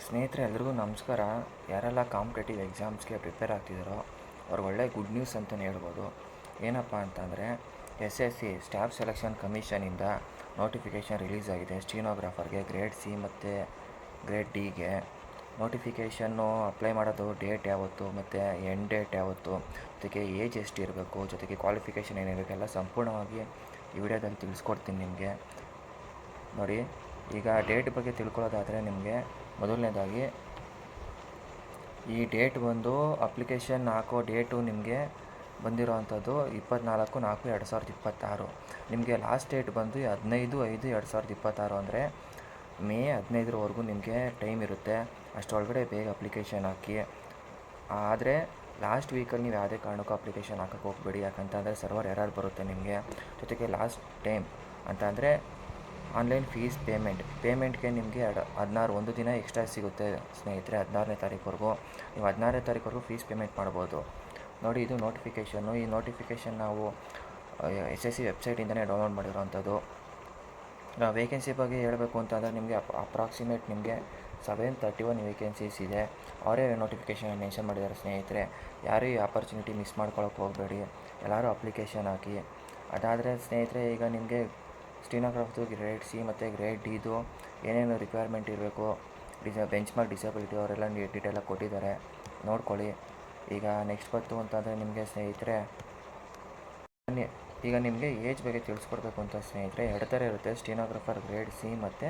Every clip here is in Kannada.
ಸ್ನೇಹಿತರೆ ಎಲ್ರಿಗೂ ನಮಸ್ಕಾರ. ಯಾರೆಲ್ಲ ಕಾಂಪಿಟೇಟಿವ್ ಎಕ್ಸಾಮ್ಸ್ಗೆ ಪ್ರಿಪೇರ್ ಆಗ್ತಿದ್ದಾರೋ ಅವ್ರಿಗೆ ಒಳ್ಳೆ ಗುಡ್ ನ್ಯೂಸ್ ಅಂತಲೇ ಹೇಳ್ಬೋದು. ಏನಪ್ಪ ಅಂತಂದರೆ SSC ಸ್ಟಾಫ್ ಸೆಲೆಕ್ಷನ್ ಕಮಿಷನಿಂದ ನೋಟಿಫಿಕೇಷನ್ ರಿಲೀಸ್ ಆಗಿದೆ. ಸ್ಟೀನೋಗ್ರಾಫರ್ಗೆ ಗ್ರೇಡ್ ಸಿ ಮತ್ತು ಗ್ರೇಡ್ ಡಿಗೆ ನೋಟಿಫಿಕೇಷನ್ನು ಅಪ್ಲೈ ಮಾಡೋದು ಡೇಟ್ ಯಾವತ್ತು ಮತ್ತು ಎಂಡ್ ಡೇಟ್ ಯಾವತ್ತು, ಜೊತೆಗೆ ಏಜ್ ಎಷ್ಟು ಇರಬೇಕು, ಜೊತೆಗೆ ಕ್ವಾಲಿಫಿಕೇಷನ್ ಏನಿರಬೇಕು ಎಲ್ಲ ಸಂಪೂರ್ಣವಾಗಿ ಈ ವಿಡಿಯೋದಲ್ಲಿ ತಿಳಿಸ್ಕೊಡ್ತೀನಿ ನಿಮಗೆ. ನೋಡಿ, ಈಗ ಡೇಟ್ ಬಗ್ಗೆ ತಿಳ್ಕೊಳ್ಳೋದಾದರೆ ನಿಮಗೆ ಮೊದಲನೇದಾಗಿ ಈ ಡೇಟ್ ಬಂದು ಅಪ್ಲಿಕೇಶನ್ ಹಾಕೋ ಡೇಟು ನಿಮಗೆ ಬಂದಿರೋವಂಥದ್ದು 24/4/2026. ನಿಮಗೆ ಲಾಸ್ಟ್ ಡೇಟ್ ಬಂದು 15/5/2026 ಅಂದರೆ ಮೇ 15ರವರೆಗೂ ನಿಮಗೆ ಟೈಮ್ ಇರುತ್ತೆ. ಅಷ್ಟರೊಳಗಡೆ ಬೇಗ ಅಪ್ಲಿಕೇಶನ್ ಹಾಕಿ. ಆದರೆ ಲಾಸ್ಟ್ ವೀಕಲ್ಲಿ ನೀವು ಯಾವುದೇ ಕಾರಣಕ್ಕೂ ಅಪ್ಲಿಕೇಶನ್ ಹಾಕೋಕ್ಕೆ ಹೋಗಬೇಡಿ, ಯಾಕಂತಂದರೆ ಸರ್ವರ್ ಎರರ್ ಬರುತ್ತೆ ನಿಮಗೆ. ಜೊತೆಗೆ ಲಾಸ್ಟ್ ಟೈಮ್ ಅಂತ ಅಂದರೆ ಆನ್ಲೈನ್ ಫೀಸ್ ಪೇಮೆಂಟ್ಗೆ ನಿಮಗೆ 1 ದಿನ ಎಕ್ಸ್ಟ್ರಾ ಸಿಗುತ್ತೆ ಸ್ನೇಹಿತರೆ. 16ನೇ ತಾರೀಕುವರೆಗೂ ನೀವು 16ನೇ ತಾರೀಕುವರೆಗೂ ಫೀಸ್ ಪೇಮೆಂಟ್ ಮಾಡ್ಬೋದು. ನೋಡಿ, ಇದು ನೋಟಿಫಿಕೇಷನ್ನು. ಈ ನೋಟಿಫಿಕೇಷನ್ ನಾವು SSC ವೆಬ್ಸೈಟಿಂದನೇ ಡೌನ್ಲೋಡ್ ಮಾಡಿರೋವಂಥದ್ದು. ವೇಕೆನ್ಸಿ ಬಗ್ಗೆ ಹೇಳಬೇಕು ಅಂತಂದರೆ ನಿಮಗೆ ಅಪ್ರಾಕ್ಸಿಮೇಟ್ ನಿಮಗೆ 731 ವೇಕೆನ್ಸೀಸ್ ಇದೆ. ಅವರೇ ನೋಟಿಫಿಕೇಷನ್ ಮೆನ್ಷನ್ ಮಾಡಿದ್ದಾರೆ ಸ್ನೇಹಿತರೆ. ಯಾರೂ ಈ ಆಪರ್ಚುನಿಟಿ ಮಿಸ್ ಮಾಡ್ಕೊಳ್ಳೋಕೆ ಹೋಗಬೇಡಿ, ಎಲ್ಲರೂ ಅಪ್ಲಿಕೇಶನ್ ಹಾಕಿ. ಅದಾದರೆ ಸ್ನೇಹಿತರೆ, ಈಗ ನಿಮಗೆ ಸ್ಟೀನೋಗ್ರಾಫ್ದು ಗ್ರೇಡ್ ಸಿ ಮತ್ತು ಗ್ರೇಡ್ ಡಿದು ಏನೇನು ರಿಕ್ವೈರ್ಮೆಂಟ್ ಇರಬೇಕು, ಬೆಂಚ್ ಮಾರ್ಕ್ ಡಿಸಬಿಲಿಟಿ ಅವರೆಲ್ಲ ಡೀಟೇಲಾಗಿ ಕೊಟ್ಟಿದ್ದಾರೆ, ನೋಡ್ಕೊಳ್ಳಿ. ಈಗ ನೆಕ್ಸ್ಟ್ ಬಂತು ಅಂತಂದರೆ ನಿಮಗೆ ಸ್ನೇಹಿತರೆ, ಈಗ ನಿಮಗೆ ಏಜ್ ಬಗ್ಗೆ ತಿಳಿಸ್ಕೊಡ್ಬೇಕು ಅಂತ ಸ್ನೇಹಿತರೆ. 2 ಥರ ಇರುತ್ತೆ, ಸ್ಟೀನೋಗ್ರಾಫರ್ ಗ್ರೇಡ್ ಸಿ ಮತ್ತು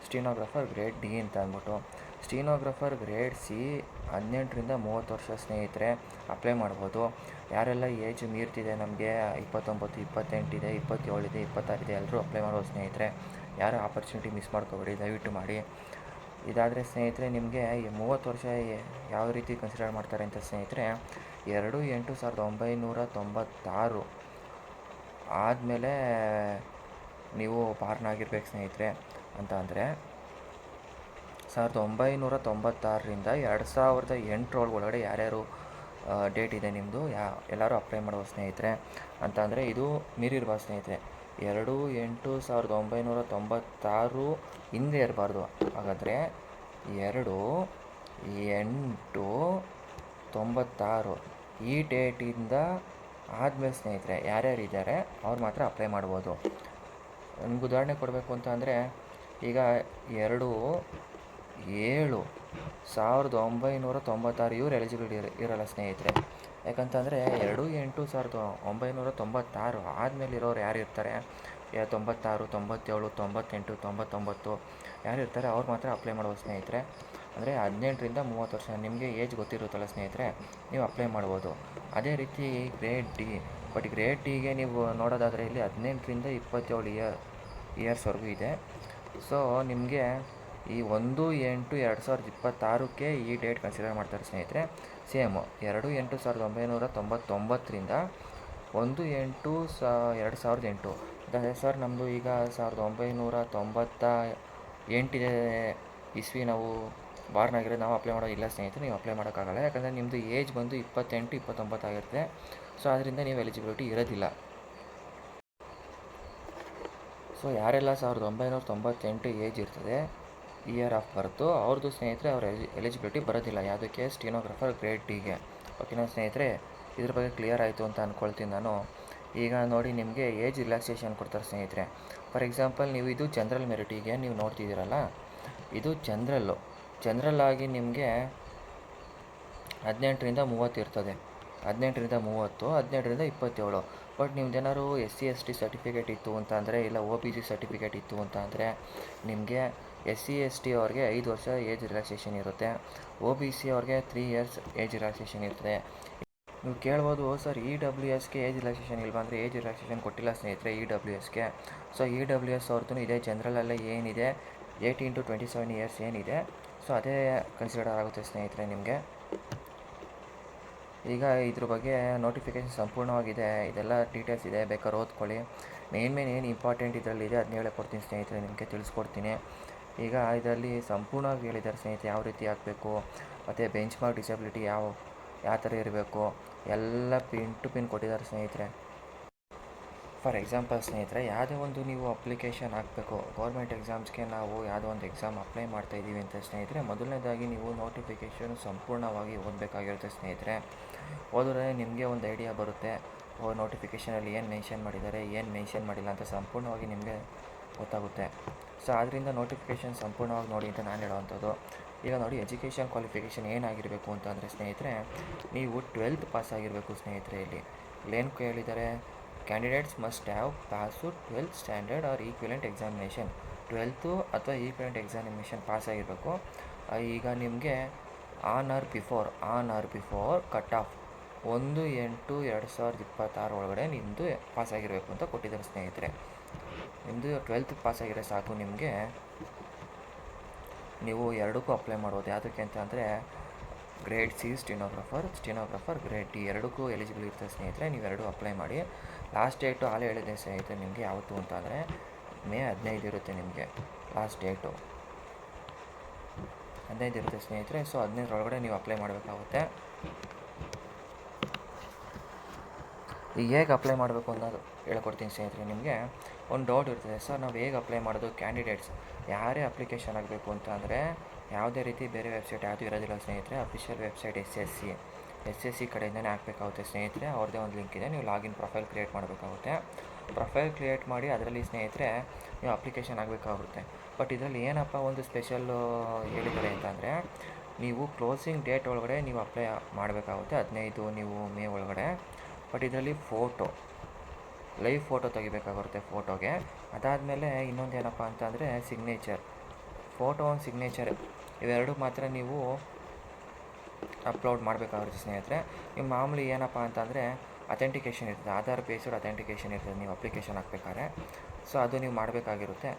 ಸ್ಟೀನೋಗ್ರಾಫರ್ ಗ್ರೇಡ್ ಡಿ ಅಂತ ಅಂದ್ಬಿಟ್ಟು. ಸ್ಟೀನೋಗ್ರಾಫರ್ ಗ್ರೇಡ್ ಸಿ 18ರಿಂದ 30 ವರ್ಷ ಸ್ನೇಹಿತರೆ ಅಪ್ಲೈ ಮಾಡ್ಬೋದು. ಯಾರೆಲ್ಲ ಏಜ್ ಮೀರ್ತಿದೆ, ನಮಗೆ 29, 28 ಇದೆ, 27 ಇದೆ, 26 ಇದೆ, ಎಲ್ಲರೂ ಅಪ್ಲೈ ಮಾಡ್ಬೋದು ಸ್ನೇಹಿತರೆ. ಯಾರು ಆಪರ್ಚುನಿಟಿ ಮಿಸ್ ಮಾಡ್ಕೋಬೇಡಿ, ದಯವಿಟ್ಟು ಮಾಡಿ. ಇದಾದರೆ ಸ್ನೇಹಿತರೆ, ನಿಮಗೆ 30 ವರ್ಷ ಯಾವ ರೀತಿ ಕನ್ಸಿಡರ್ ಮಾಡ್ತಾರೆ ಅಂತ ಸ್ನೇಹಿತರೆ, 2/8/1996 ಆದಮೇಲೆ ನೀವು ಬಾರ್ನ್ ಆಗಿರ್ಬೇಕು ಸ್ನೇಹಿತರೆ. ಅಂತ ಅಂದರೆ 1996ರಿಂದ 2008 ಒಳಗಡೆ ಯಾರ್ಯಾರು ಡೇಟ್ ಇದೆ ನಿಮ್ಮದು ಎಲ್ಲರೂ ಅಪ್ಲೈ ಮಾಡ್ಬೋದು ಸ್ನೇಹಿತರೆ. ಅಂತ ಅಂದರೆ ಇದು ಮೀರಿರ್ಬಾರ್ದು ಸ್ನೇಹಿತರೆ. 2/8/1996 ಹಿಂದೆ ಇರಬಾರ್ದು. ಹಾಗಾದರೆ 2/8/96 ಈ ಡೇಟಿಂದ ಆದಮೇಲೆ ಸ್ನೇಹಿತರೆ ಯಾರ್ಯಾರಿದ್ದಾರೆ ಅವ್ರು ಮಾತ್ರ ಅಪ್ಲೈ ಮಾಡ್ಬೋದು. ನಿಮ್ಗೆ ಉದಾಹರಣೆ ಕೊಡಬೇಕು ಅಂತ ಅಂದರೆ, ಈಗ 2/7/1996 ಇವ್ರು ಎಲಿಜಿಬಿಲಿಟಿ ಇರೋಲ್ಲ ಸ್ನೇಹಿತರೆ. ಯಾಕಂತಂದರೆ 2/8/1996 ಆದಮೇಲೆ ಇರೋರು ಯಾರು ಇರ್ತಾರೆ, 96, 97, 98, 99 ಯಾರು ಇರ್ತಾರೆ ಅವ್ರು ಮಾತ್ರ ಅಪ್ಲೈ ಮಾಡ್ಬೋದು ಸ್ನೇಹಿತರೆ. ಅಂದರೆ 18ರಿಂದ 30 ವರ್ಷ ನಿಮಗೆ ಏಜ್ ಗೊತ್ತಿರುತ್ತಲ್ಲ ಸ್ನೇಹಿತರೆ, ನೀವು ಅಪ್ಲೈ ಮಾಡ್ಬೋದು. ಅದೇ ರೀತಿ ಗ್ರೇಡ್ ಡಿ, ಬಟ್ ಗ್ರೇಡ್ ಡಿಗೆ ನೀವು ನೋಡೋದಾದರೆ ಇಲ್ಲಿ 18ರಿಂದ 27 ಇಯರ್ಸ್ವರೆಗೂ ಇದೆ. ಸೊ ನಿಮಗೆ ಈ 1/8/2026ಕ್ಕೆ ಈ ಡೇಟ್ ಕನ್ಸಿಡರ್ ಮಾಡ್ತಾರೆ ಸ್ನೇಹಿತರೆ. ಸೇಮು 2/8/1999ರಿಂದ 1/8/2008. ಅದೇ ಸರ್ ನಮ್ಮದು ಈಗ 1998 ಇಸ್ವಿ ನಾವು ಬಾರ್ನ್ ಆಗಿರೋದು, ನಾವು ಅಪ್ಲೈ ಮಾಡೋದಿಲ್ಲ ಸ್ನೇಹಿತರೆ. ನೀವು ಅಪ್ಲೈ ಮಾಡೋಕ್ಕಾಗಲ್ಲ, ಯಾಕಂದರೆ ನಿಮ್ಮದು ಏಜ್ ಬಂದು 28, 29 ಆಗಿರುತ್ತೆ. ಸೊ ಅದರಿಂದ ನೀವು ಎಲಿಜಿಬಿಲಿಟಿ ಇರೋದಿಲ್ಲ. ಸೊ ಯಾರೆಲ್ಲ 1998 ಏಜ್ ಇರ್ತದೆ, ಇಯರ್ ಆಫ್ ಬರ್ತು, ಅವ್ರದ್ದು ಸ್ನೇಹಿತರೆ ಅವ್ರ ಎಲಿಜಿಬಿಲಿಟಿ ಬರೋದಿಲ್ಲ ಯಾವುದಕ್ಕೆ, ಸ್ಟೀನೋಗ್ರಾಫರ್ ಗ್ರೇಡ್ ಡಿಗೆ. ಓಕೆನಾ ಸ್ನೇಹಿತರೆ, ಇದ್ರ ಬಗ್ಗೆ ಕ್ಲಿಯರ್ ಆಯಿತು ಅಂತ ಅಂದ್ಕೊಳ್ತೀನಿ ನಾನು. ಈಗ ನೋಡಿ, ನಿಮಗೆ ಏಜ್ ರಿಲ್ಯಾಕ್ಸೇಷನ್ ಕೊಡ್ತಾರೆ ಸ್ನೇಹಿತರೆ. ಫಾರ್ ಎಕ್ಸಾಂಪಲ್, ನೀವು ಇದು ಜನರಲ್ ಮೆರಿಟಿಗೆ ನೀವು ನೋಡ್ತಿದ್ದೀರಲ್ಲ, ಇದು ಜನರಲ್ ಆಗಿ ನಿಮಗೆ 18ರಿಂದ 30 ಇರ್ತದೆ. 18ರಿಂದ 30, 18ರಿಂದ 27. ಬಟ್ ನಿಮ್ದೇನಾದ್ರು SC/ST ಸರ್ಟಿಫಿಕೇಟ್ ಇತ್ತು ಅಂತ ಅಂದರೆ, ಇಲ್ಲ OBC ಸರ್ಟಿಫಿಕೇಟ್ ಇತ್ತು ಅಂತ ಅಂದರೆ, ನಿಮಗೆ SC/ST ಅವ್ರಿಗೆ 5 ವರ್ಷ ಏಜ್ ರಿಲ್ಯಾಕ್ಸೇಷನ್ ಇರುತ್ತೆ. OBC ಅವ್ರಿಗೆ 3 ಇಯರ್ಸ್ ಏಜ್ ರಿಲ್ಯಾಕ್ಸೇಷನ್ ಇರ್ತದೆ. ನೀವು ಕೇಳ್ಬೋದು, ಸರ್ EWSಗೆ ಏಜ್ ರಿಲ್ಯಾಕ್ಸೇಷನ್ ಇಲ್ವಾ ಅಂದರೆ, ಏಜ್ ರಿಲ್ಯಾಕ್ಸೇಷನ್ ಕೊಟ್ಟಿಲ್ಲ ಸ್ನೇಹಿತರೆ EWSಗೆ. ಸೊ EWS ಅವ್ರದ್ದು ಇದೇ ಜನರಲಲ್ಲೇ ಏನಿದೆ 18 to 27 ಇಯರ್ಸ್ ಏನಿದೆ, ಸೊ ಅದೇ ಕನ್ಸಿಡರ್ ಆಗುತ್ತೆ ಸ್ನೇಹಿತರೆ ನಿಮಗೆ. ಈಗ ಇದ್ರ ಬಗ್ಗೆ ನೋಟಿಫಿಕೇಷನ್ ಸಂಪೂರ್ಣವಾಗಿದೆ, ಇದೆಲ್ಲ ಡೀಟೇಲ್ಸ್ ಇದೆ, ಬೇಕಾದ್ರೆ ಓದ್ಕೊಳ್ಳಿ. ಮೇನ್ ಏನು ಇಂಪಾರ್ಟೆಂಟ್ ಇದರಲ್ಲಿದೆ ಅದನ್ನ ಹೇಳ್ಕೊಡ್ತೀನಿ ಸ್ನೇಹಿತರೆ, ನಿಮಗೆ ತಿಳಿಸ್ಕೊಡ್ತೀನಿ. ಈಗ ಇದರಲ್ಲಿ ಸಂಪೂರ್ಣವಾಗಿ ಹೇಳಿದ್ದಾರೆ ಸ್ನೇಹಿತರೆ, ಯಾವ ರೀತಿ ಹಾಕಬೇಕು, ಮತ್ತು ಬೆಂಚ್ ಮಾರ್ಕ್ ಡಿಸಬಿಲಿಟಿ ಯಾವ ಥರ ಇರಬೇಕು ಎಲ್ಲ ಪಿನ್ ಟು ಪಿನ್ ಕೊಟ್ಟಿದ್ದಾರೆ ಸ್ನೇಹಿತರೆ. ಫಾರ್ ಎಕ್ಸಾಂಪಲ್ ಸ್ನೇಹಿತರೆ, ಯಾವುದೇ ಒಂದು ನೀವು ಅಪ್ಲಿಕೇಶನ್ ಹಾಕಬೇಕು, ಗೌರ್ಮೆಂಟ್ ಎಕ್ಸಾಮ್ಸ್ಗೆ ನಾವು ಯಾವುದೋ ಒಂದು ಎಕ್ಸಾಮ್ ಅಪ್ಲೈ ಮಾಡ್ತಾಯಿದ್ದೀವಿ ಅಂತ ಸ್ನೇಹಿತರೆ, ಮೊದಲನೇದಾಗಿ ನೀವು ನೋಟಿಫಿಕೇಷನ್ ಸಂಪೂರ್ಣವಾಗಿ ಓದಬೇಕಾಗಿರುತ್ತೆ ಸ್ನೇಹಿತರೆ. ಓದಿದ್ರೆ ನಿಮಗೆ ಒಂದು ಐಡಿಯಾ ಬರುತ್ತೆ, ನೋಟಿಫಿಕೇಷನಲ್ಲಿ ಏನು ಮೆನ್ಷನ್ ಮಾಡಿದ್ದಾರೆ, ಏನು ಮೆನ್ಷನ್ ಮಾಡಿಲ್ಲ ಅಂತ ಸಂಪೂರ್ಣವಾಗಿ ನಿಮಗೆ ಗೊತ್ತಾಗುತ್ತೆ. ಸೊ ಆದ್ದರಿಂದ ನೋಟಿಫಿಕೇಷನ್ ಸಂಪೂರ್ಣವಾಗಿ ನೋಡಿ ಅಂತ ನಾನು ಹೇಳೋವಂಥದ್ದು. ಈಗ ನೋಡಿ, ಎಜುಕೇಷನ್ ಕ್ವಾಲಿಫಿಕೇಷನ್ ಏನಾಗಿರಬೇಕು ಅಂತಂದರೆ ಸ್ನೇಹಿತರೆ, ನೀವು 12th ಪಾಸ್ ಆಗಿರಬೇಕು ಸ್ನೇಹಿತರೆ. ಇಲ್ಲೇನು ಕೇಳಿದ್ದಾರೆ, candidates must have pass 12th standard or equivalent examination. 12th ಅಥವಾ ಈಕ್ವಿಲೆಂಟ್ ಎಕ್ಸಾಮಿನೇಷನ್ ಪಾಸ್ ಆಗಿರಬೇಕು. ಈಗ ನಿಮಗೆ on or before cut off 1/8/2026 ಒಳಗಡೆ ನಿಮ್ಮದು ಪಾಸ್ ಆಗಿರಬೇಕು ಅಂತ ಕೊಟ್ಟಿದ್ದಾರೆ ಸ್ನೇಹಿತರೆ. ನಿಮ್ಮದು 12th ಪಾಸ್ ಆಗಿರೋ ಸಾಕು, ನಿಮಗೆ ನೀವು ಎರಡಕ್ಕೂ ಅಪ್ಲೈ ಮಾಡ್ಬೋದು. ಯಾವುದಕ್ಕೆ ಅಂತ ಅಂದರೆ grade C stenographer grade D ಎರಡಕ್ಕೂ ಎಲಿಜಿಬಲ್ ಇರ್ತದೆ ಸ್ನೇಹಿತರೆ. ನೀವು ಎರಡೂ ಅಪ್ಲೈ ಮಾಡಿ. ಲಾಸ್ಟ್ ಡೇಟು ಆಲೇ ಹೇಳಿದೆ ಸ್ನೇಹಿತರೆ ನಿಮಗೆ ಯಾವತ್ತು ಅಂತ ಅಂದರೆ ಮೇ 15 ಇರುತ್ತೆ. ನಿಮಗೆ ಲಾಸ್ಟ್ ಡೇಟು 15 ಇರುತ್ತೆ ಸ್ನೇಹಿತರೆ. ಸೊ 15 ನೀವು ಅಪ್ಲೈ ಮಾಡಬೇಕಾಗುತ್ತೆ. ಈಗ ಹೇಗೆ ಅಪ್ಲೈ ಮಾಡಬೇಕು ಅನ್ನೋದು ಹೇಳ್ಕೊಡ್ತೀನಿ ಸ್ನೇಹಿತರೆ. ನಿಮಗೆ ಒಂದು ಡೌಟ್ ಇರ್ತದೆ, ಸರ್ ನಾವು ಹೇಗೆ ಅಪ್ಲೈ ಮಾಡೋದು? ಕ್ಯಾಂಡಿಡೇಟ್ಸ್ ಯಾರೇ ಅಪ್ಲಿಕೇಶನ್ ಆಗಬೇಕು ಅಂತ ಅಂದರೆ ಯಾವುದೇ ರೀತಿ ಬೇರೆ ವೆಬ್ಸೈಟ್ ಯಾವುದೂ ಇರೋದಿಲ್ಲ ಸ್ನೇಹಿತರೆ. Official website S S C ಕಡೆಯಿಂದನೇ ಹಾಕಬೇಕಾಗುತ್ತೆ ಸ್ನೇಹಿತರೆ. ಅವ್ರದ್ದೇ ಒಂದು ಲಿಂಕ್ ಇದೆ, ನೀವು ಲಾಗಿನ್ ಪ್ರೊಫೈಲ್ ಕ್ರಿಯೇಟ್ ಮಾಡಬೇಕಾಗುತ್ತೆ. ಪ್ರೊಫೈಲ್ ಕ್ರಿಯೇಟ್ ಮಾಡಿ ಅದರಲ್ಲಿ ಸ್ನೇಹಿತರೆ ನೀವು ಅಪ್ಲಿಕೇಶನ್ ಆಗಬೇಕಾಗುತ್ತೆ. ಬಟ್ ಇದರಲ್ಲಿ ಏನಪ್ಪ ಒಂದು ಸ್ಪೆಷಲ್ಲು ಹೇಳಿದ್ದಾರೆ ಅಂತಂದರೆ, ನೀವು ಕ್ಲೋಸಿಂಗ್ ಡೇಟ್ ಒಳಗಡೆ ನೀವು ಅಪ್ಲೈ ಮಾಡಬೇಕಾಗುತ್ತೆ, 15 ನೀವು ಮೇ ಒಳಗಡೆ. ಬಟ್ ಇದರಲ್ಲಿ ಲೈವ್ ಫೋಟೋ ತೆಗಿಬೇಕಾಗುತ್ತೆ ಫೋಟೋಗೆ. ಅದಾದಮೇಲೆ ಇನ್ನೊಂದು ಏನಪ್ಪ ಅಂತಂದರೆ ಸಿಗ್ನೇಚರ್, ಫೋಟೋ ಒಂದು ಸಿಗ್ನೇಚರ್ ಇವೆರಡು ಮಾತ್ರ ನೀವು ಅಪ್ಲೋಡ್ ಮಾಡಬೇಕಾಗುತ್ತೆ ಸ್ನೇಹಿತರೆ. ನಿಮ್ಮ ಮಾಮೂಲಿ ಏನಪ್ಪ ಅಂತಂದರೆ ಅಥೆಂಟಿಕೇಷನ್ ಇರ್ತದೆ, ಆಧಾರ್ ಬೇಸ್ಡ್ ಅಥೆಂಟಿಕೇಷನ್ ಇರ್ತದೆ ನೀವು ಅಪ್ಲಿಕೇಶನ್ ಹಾಕ್ಬೇಕಾದ್ರೆ. ಸೊ ಅದು ನೀವು ಮಾಡಬೇಕಾಗಿರುತ್ತೆ.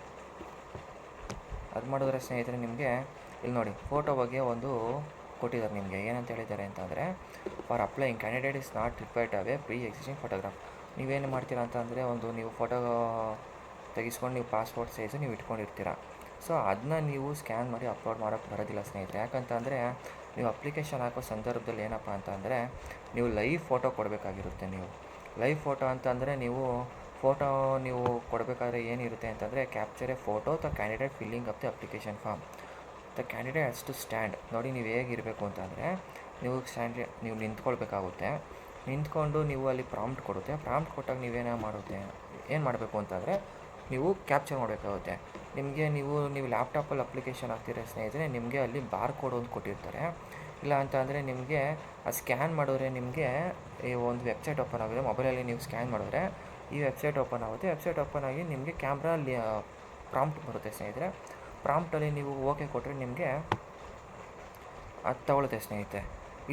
ಅದು ಮಾಡಿದ್ರೆ ಸ್ನೇಹಿತರೆ ನಿಮಗೆ ಇಲ್ಲಿ ನೋಡಿ, ಫೋಟೋ ಬಗ್ಗೆ ಒಂದು ಕೊಟ್ಟಿದ್ದಾರೆ ನಿಮಗೆ. ಏನಂತ ಹೇಳಿದ್ದಾರೆ ಅಂತಂದರೆ, for applying candidate is not required to have a pre existing photograph. ನೀವೇನು ಮಾಡ್ತೀರಾ ಅಂತಂದರೆ, ನೀವು ಫೋಟೋ ತೆಗಿಸ್ಕೊಂಡು ನೀವು ಪಾಸ್ಪೋರ್ಟ್ ಸೈಜು ನೀವು ಇಟ್ಕೊಂಡಿರ್ತೀರ. ಸೊ ಅದನ್ನ ನೀವು ಸ್ಕ್ಯಾನ್ ಮಾಡಿ ಅಪ್ಲೋಡ್ ಮಾಡೋಕ್ಕೆ ಬರೋದಿಲ್ಲ ಸ್ನೇಹಿತರೆ. ಯಾಕಂತಂದರೆ ನೀವು ಅಪ್ಲಿಕೇಶನ್ ಹಾಕೋ ಸಂದರ್ಭದಲ್ಲಿ ಏನಪ್ಪ ಅಂತಂದರೆ ನೀವು ಲೈವ್ ಫೋಟೋ ಕೊಡಬೇಕಾಗಿರುತ್ತೆ. ನೀವು ಲೈವ್ ಫೋಟೋ ಅಂತಂದರೆ ನೀವು ಕೊಡಬೇಕಾದ್ರೆ ಏನಿರುತ್ತೆ ಅಂತಂದರೆ, capture a photo the candidate filling up the application form the candidate has to stand. ನೋಡಿ, ನೀವು ಹೇಗಿರಬೇಕು ಅಂತಂದರೆ ನೀವು ನಿಂತ್ಕೊಳ್ಬೇಕಾಗುತ್ತೆ. ನಿಂತ್ಕೊಂಡು ನೀವು ಅಲ್ಲಿ ಪ್ರಾಂಪ್ಟ್ ಕೊಡುತ್ತೆ. ಪ್ರಾಂಪ್ಟ್ ಕೊಟ್ಟಾಗ ಏನು ಮಾಡಬೇಕು ಅಂತಂದರೆ ನೀವು ಕ್ಯಾಪ್ಚರ್ ಮಾಡಬೇಕಾಗುತ್ತೆ. ನೀವು ಲ್ಯಾಪ್ಟಾಪಲ್ಲಿ ಅಪ್ಲಿಕೇಶನ್ ಹಾಕ್ತಿರೋ ಸ್ನೇಹಿತರೆ, ನಿಮಗೆ ಅಲ್ಲಿ ಬಾರ್ ಕೋಡ್ ಒಂದು ಕೊಟ್ಟಿರ್ತಾರೆ. ಇಲ್ಲ ಅಂತ ಅಂದರೆ ನಿಮಗೆ ಆ ಸ್ಕ್ಯಾನ್ ಮಾಡಿದ್ರೆ ನಿಮಗೆ ಈ ಒಂದು ವೆಬ್ಸೈಟ್ ಓಪನ್ ಆಗುತ್ತೆ. ಮೊಬೈಲಲ್ಲಿ ನೀವು ಸ್ಕ್ಯಾನ್ ಮಾಡಿದ್ರೆ ಈ ವೆಬ್ಸೈಟ್ ಓಪನ್ ಆಗುತ್ತೆ. ವೆಬ್ಸೈಟ್ ಓಪನ್ ಆಗಿ ನಿಮಗೆ ಕ್ಯಾಮ್ರಲ್ಲಿ ಪ್ರಾಂಪ್ಟ್ ಬರುತ್ತೆ ಸ್ನೇಹಿತರೆ. ಪ್ರಾಂಪ್ಟಲ್ಲಿ ನೀವು ಓಕೆ ಕೊಟ್ಟರೆ ನಿಮಗೆ ಅದು ತಗೊಳುತ್ತೆ ಸ್ನೇಹಿತರೆ.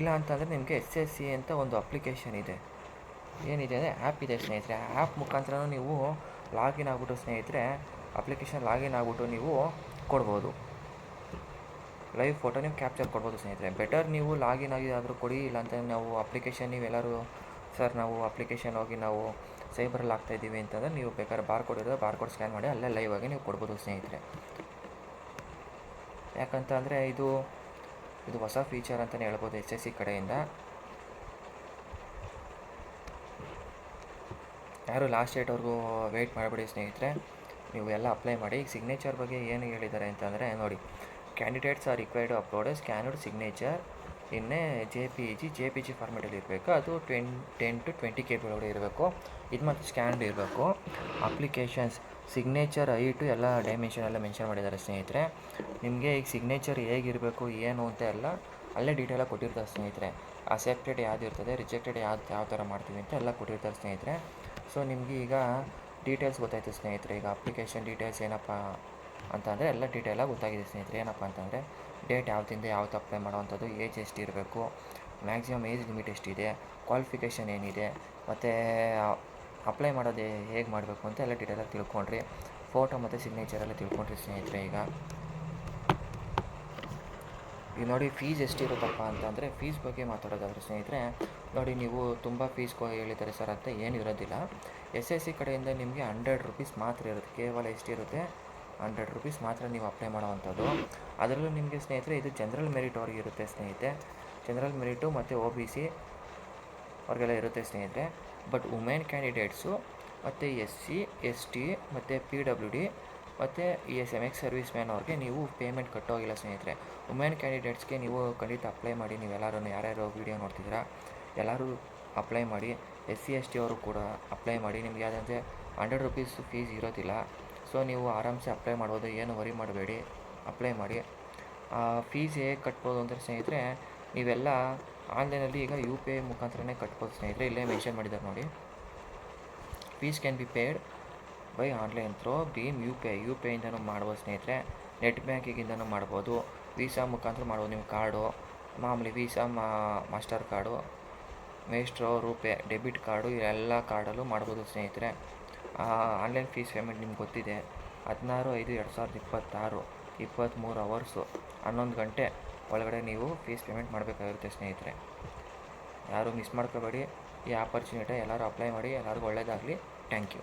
ಇಲ್ಲ ಅಂತಂದರೆ ನಿಮಗೆ SSC ಅಂತ ಒಂದು ಅಪ್ಲಿಕೇಶನ್ ಇದೆ, ಏನಿದೆ ಅಂದರೆ ಆ್ಯಪ್ ಇದೆ ಸ್ನೇಹಿತರೆ. ಆ್ಯಪ್ ಮುಖಾಂತರ ನೀವು ಲಾಗಿನ್ ಆಗಿಬಿಟ್ಟು ಸ್ನೇಹಿತರೆ, ಅಪ್ಲಿಕೇಶನ್ ಲಾಗಿನ್ ಆಗಿಬಿಟ್ಟು ನೀವು ಕೊಡ್ಬೋದು. ಲೈವ್ ಫೋಟೋ ನೀವು ಕ್ಯಾಪ್ಚರ್ ಕೊಡ್ಬೋದು ಸ್ನೇಹಿತರೆ. ಬೆಟರ್ ನೀವು ಲಾಗಿನ್ ಆಗಿದಾದರೂ ಕೊಡಿ. ಇಲ್ಲಾಂತ ನಾವು ಅಪ್ಲಿಕೇಶನ್ ನೀವೆಲ್ಲರೂ ಸರ್ ನಾವು ಅಪ್ಲಿಕೇಶನ್ ಹೋಗಿ ನಾವು ಸೈಬರಲ್ಲಿ ಆಗ್ತಾಯಿದ್ದೀವಿ ಅಂತಂದರೆ ನೀವು ಬೇಕಾದ್ರೆ ಬಾರ್ಕೋಡ್ ಇರೋದು ಬಾರ್ಕೋಡ್ ಸ್ಕ್ಯಾನ್ ಮಾಡಿ ಅಲ್ಲೇ ಲೈವ್ ಆಗಿ ನೀವು ಕೊಡ್ಬೋದು ಸ್ನೇಹಿತರೆ. ಯಾಕಂತ ಅಂದರೆ ಇದು ಹೊಸ ಫೀಚರ್ ಅಂತಲೇ ಹೇಳ್ಬೋದು SSC ಕಡೆಯಿಂದ. ಯಾರು ಲಾಸ್ಟ್ ಡೇಟ್ವರೆಗೂ ವೆಯ್ಟ್ ಮಾಡಬೇಡಿ ಸ್ನೇಹಿತರೆ, ನೀವು ಎಲ್ಲ ಅಪ್ಲೈ ಮಾಡಿ. ಈಗ ಸಿಗ್ನೇಚರ್ ಬಗ್ಗೆ ಏನು ಹೇಳಿದ್ದಾರೆ ಅಂತಂದರೆ ನೋಡಿ, candidates are required to upload a scanned signature ಇನ್ನೇ JPG ಫಾರ್ಮೆಟಲ್ಲಿ ಇರಬೇಕು. ಅದು 10 to 20 KB ಒಳಗಡೆ ಇರಬೇಕು. ಇದು ಮತ್ತು ಸ್ಕ್ಯಾನ್ಡ್ ಇರಬೇಕು. ಅಪ್ಲಿಕೇಶನ್ಸ್ ಸಿಗ್ನೇಚರ್ ಹೈಟು ಎಲ್ಲ ಡೈಮೆನ್ಷನ್ ಎಲ್ಲ ಮೆನ್ಷನ್ ಮಾಡಿದ್ದಾರೆ ಸ್ನೇಹಿತರೆ. ನಿಮಗೆ ಈಗ ಸಿಗ್ನೇಚರ್ ಹೇಗಿರಬೇಕು ಏನು ಅಂತ ಎಲ್ಲ ಅಲ್ಲೇ ಡೀಟೇಲಾಗಿ ಕೊಟ್ಟಿರ್ತಾರೆ ಸ್ನೇಹಿತರೆ. ಅಕ್ಸೆಪ್ಟೆಡ್ ಯಾವುದು ಇರ್ತದೆ, ರಿಜೆಕ್ಟೆಡ್ ಯಾವ ಥರ ಮಾಡ್ತೀವಿ ಅಂತ ಎಲ್ಲ ಕೊಟ್ಟಿರ್ತಾರೆ ಸ್ನೇಹಿತರೆ. ಸೊ ನಿಮಗೆ ಈಗ ಡೀಟೇಲ್ಸ್ ಗೊತ್ತಾಯಿತು ಸ್ನೇಹಿತರೆ. ಈಗ ಅಪ್ಲಿಕೇಶನ್ ಡೀಟೇಲ್ಸ್ ಏನಪ್ಪ ಅಂತಂದರೆ ಎಲ್ಲ ಡೀಟೇಲಾಗಿ ಗೊತ್ತಾಗಿದೆ ಸ್ನೇಹಿತರೆ. ಏನಪ್ಪ ಅಂತಂದರೆ ಡೇಟ್ ಯಾವತ್ತಿಂದ ಯಾವತ್ತು ಅಪ್ಲೈ ಮಾಡೋವಂಥದ್ದು, ಏಜ್ ಎಷ್ಟಿರಬೇಕು, ಮ್ಯಾಕ್ಸಿಮಮ್ ಏಜ್ ಲಿಮಿಟ್ ಎಷ್ಟಿದೆ, ಕ್ವಾಲಿಫಿಕೇಷನ್ ಏನಿದೆ, ಮತ್ತು ಅಪ್ಲೈ ಮಾಡೋದು ಹೇಗೆ ಮಾಡಬೇಕು ಅಂತ ಎಲ್ಲ ಡೀಟೇಲಾಗಿ ತಿಳ್ಕೊಂಡ್ರಿ. ಫೋಟೋ ಮತ್ತು ಸಿಗ್ನೇಚರೆಲ್ಲ ತಿಳ್ಕೊಂಡ್ರಿ ಸ್ನೇಹಿತರೆ. ಈಗ ನೋಡಿ, ಫೀಸ್ ಎಷ್ಟಿರುತ್ತಪ್ಪ ಅಂತಂದರೆ ಫೀಸ್ ಬಗ್ಗೆ ಮಾತಾಡೋದಾದರೆ ಸ್ನೇಹಿತರೆ ನೋಡಿ, ನೀವು ತುಂಬ ಫೀಸ್ ಹೇಳಿದ್ದಾರೆ ಸರ್ ಅಂತ ಏನು ಇರೋದಿಲ್ಲ. SSC ಕಡೆಯಿಂದ ನಿಮಗೆ 100 ರೂಪೀಸ್ ಮಾತ್ರ ಇರುತ್ತೆ. ಕೇವಲ ಎಷ್ಟಿರುತ್ತೆ, 100 ರೂಪೀಸ್ ಮಾತ್ರ ನೀವು ಅಪ್ಲೈ ಮಾಡೋವಂಥದ್ದು. ಅದರಲ್ಲೂ ನಿಮಗೆ ಸ್ನೇಹಿತರೆ ಇದು ಜನರಲ್ ಮೆರಿಟ್ ಅವ್ರಿಗೆ ಇರುತ್ತೆ ಸ್ನೇಹಿತರೆ. ಜನರಲ್ ಮೆರಿಟು ಮತ್ತು OBC ಅವ್ರಿಗೆಲ್ಲ ಇರುತ್ತೆ ಸ್ನೇಹಿತರೆ. ಬಟ್ ವುಮೆನ್ ಕ್ಯಾಂಡಿಡೇಟ್ಸು ಮತ್ತು SC, ST ಮತ್ತು PWD ಮತ್ತು ESMX ಸರ್ವಿಸ್ ಮ್ಯಾನ್ ಅವ್ರಿಗೆ ನೀವು ಪೇಮೆಂಟ್ ಕಟ್ಟೋಗಿಲ್ಲ ಸ್ನೇಹಿತರೆ. ವುಮೆನ್ ಕ್ಯಾಂಡಿಡೇಟ್ಸ್ಗೆ ನೀವು ಖಂಡಿತ ಅಪ್ಲೈ ಮಾಡಿ. ನೀವೆಲ್ಲರೂ ಯಾರ್ಯಾರು ವೀಡಿಯೋ ನೋಡ್ತಿದ್ದೀರಾ ಎಲ್ಲರೂ ಅಪ್ಲೈ ಮಾಡಿ. SC ST ಅವರು ಕೂಡ ಅಪ್ಲೈ ಮಾಡಿ. ನಿಮ್ಗೆ ಯಾವುದಂದರೆ ₹100 ಫೀಸ್ ಇರೋದಿಲ್ಲ. ಸೊ ನೀವು ಆರಾಮ್ಸೆ ಅಪ್ಲೈ ಮಾಡ್ಬೋದು, ಏನು ವರಿ ಮಾಡಬೇಡಿ, ಅಪ್ಲೈ ಮಾಡಿ. ಫೀಸ್ ಹೇಗೆ ಕಟ್ಬೋದು ಅಂದರೆ ಸ್ನೇಹಿತರೆ, ನೀವೆಲ್ಲ ಆನ್ಲೈನಲ್ಲಿ ಈಗ UPI ಮುಖಾಂತರನೇ ಕಟ್ಬೋದು ಸ್ನೇಹಿತರೆ. ಇಲ್ಲೇ ಮೆನ್ಷನ್ ಮಾಡಿದ್ದಾರೆ ನೋಡಿ, fees can be paid by online through ಭೀಮ್ UPI ಇಂದನೂ ಮಾಡ್ಬೋದು ಸ್ನೇಹಿತರೆ. ನೆಟ್ ಬ್ಯಾಂಕಿಂಗಿಂದನೂ ಮಾಡ್ಬೋದು, ವೀಸಾ ಮುಖಾಂತರ ಮಾಡ್ಬೋದು. ನಿಮ್ಮ ಕಾರ್ಡು ಮಾಮೂಲಿ Visa, Mastercard, Maestro, RuPay, debit card, ಎಲ್ಲ ಕಾರ್ಡಲ್ಲೂ ಮಾಡ್ಬೋದು ಸ್ನೇಹಿತರೆ. ಆನ್ಲೈನ್ ಫೀಸ್ ಪೇಮೆಂಟ್ ನಿಮ್ಗೆ ಗೊತ್ತಿದೆ, 16/5/2026 23 ಅವರ್ಸು 11 ಗಂಟೆ ಒಳಗಡೆ ನೀವು ಫೀಸ್ ಪೇಮೆಂಟ್ ಮಾಡಬೇಕಾಗಿರುತ್ತೆ ಸ್ನೇಹಿತರೆ. ಯಾರೂ ಮಿಸ್ ಮಾಡ್ಕೋಬೇಡಿ. ಈ ಆಪರ್ಚುನಿಟಿ ಎಲ್ಲರೂ ಅಪ್ಲೈ ಮಾಡಿ. ಎಲ್ಲರಿಗೂ ಒಳ್ಳೆಯದಾಗಲಿ. Thank you.